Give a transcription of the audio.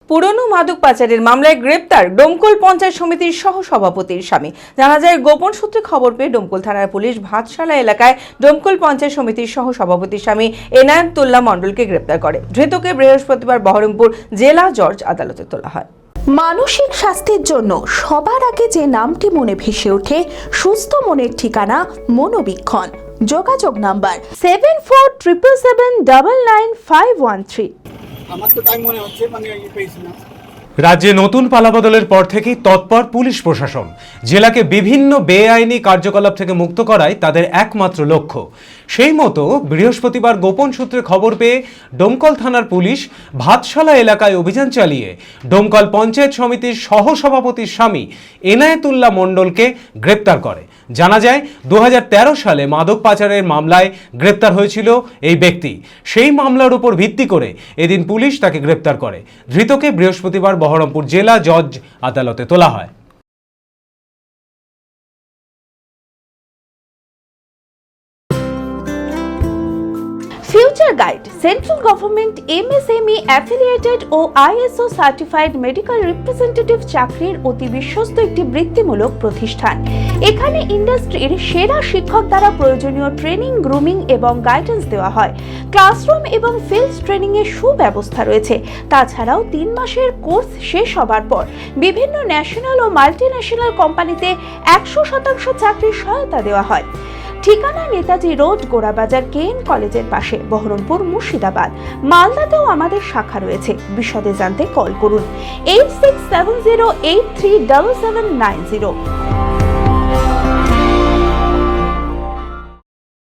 পুরনো মাদক পাচারের মামলায় গ্রেপ্তার ডোমকল পঞ্চায়েত সমিতির সহসভাপতির স্বামী। জানা যায়, গোপন সূত্রে খবর পেয়ে ডোমকল থানার পুলিশ ভাতশালা এলাকায় ডোমকল পঞ্চায়েত সমিতির সহসভাপতির স্বামী এনায়েতুল্লাহ মণ্ডলকে গ্রেপ্তার করে। ধৃতকে বৃহস্পতিবার বহরমপুর জেলা জজ আদালতে তোলা হয়। মানসিক স্বাস্থ্যের জন্য সবার আগে যে নামটি মনে ভেসে ওঠে, সুস্থ মনের ঠিকানা মনোবীক্ষণ। যোগাযোগ নাম্বার 7477799513। আমার তো তাই মনে হচ্ছে, মানে পেয়েছি না। রাজ্যে নতুন পালাবদলের পর থেকেই তৎপর পুলিশ প্রশাসন। জেলাকে বিভিন্ন বেআইনি কার্যকলাপ থেকে মুক্ত করাই তাদের একমাত্র লক্ষ্য। সেই মতো বৃহস্পতিবার গোপন সূত্রে খবর পেয়ে ডোমকল থানার পুলিশ ভাতশালা এলাকায় অভিযান চালিয়ে ডোমকল পঞ্চায়েত সমিতির সহসভাপতির স্বামী এনায়েতুল্লাহ মণ্ডলকে গ্রেপ্তার করে। জানা যায়, 2013 সালে মাদক পাচারের মামলায় গ্রেপ্তার হয়েছিল এই ব্যক্তি। সেই মামলার উপর ভিত্তি করে এদিন পুলিশ তাকে গ্রেপ্তার করে। ধৃতকে বৃহস্পতিবার বহরমপুর জেলা জজ আদালতে তোলা হয়। Future guide central government MSME affiliated ও ISO সার্টিফাইড মেডিকেল রিপ্রেজেন্টেটিভ চাকরির অতি বিশ্বস্ত একটি বৃত্তিমূলক প্রতিষ্ঠান। এখানে ইন্ডাস্ট্রির সেরা শিক্ষক দ্বারা প্রয়োজনীয় ট্রেনিং, গ্রুমিং এবং গাইডেন্স দেওয়া হয়। ক্লাসরুম এবং ফিল্ড ট্রেনিং এর সুব্যবস্থা রয়েছে। তাছাড়াও 3 মাসের কোর্স শেষ হবার পর বিভিন্ন ন্যাশনাল ও মাল্টিন্যাশনাল কোম্পানিতে 100% চাকরির সহায়তা দেওয়া হয়। ঠিকানা নেতাজি রোড, গোড়াবাজার KN কলেজের পাশে, বহরমপুর, মুর্শিদাবাদ। মালদাতেও আমাদের শাখা রয়েছে। বিশদে জানতে কল করুন 8670837790।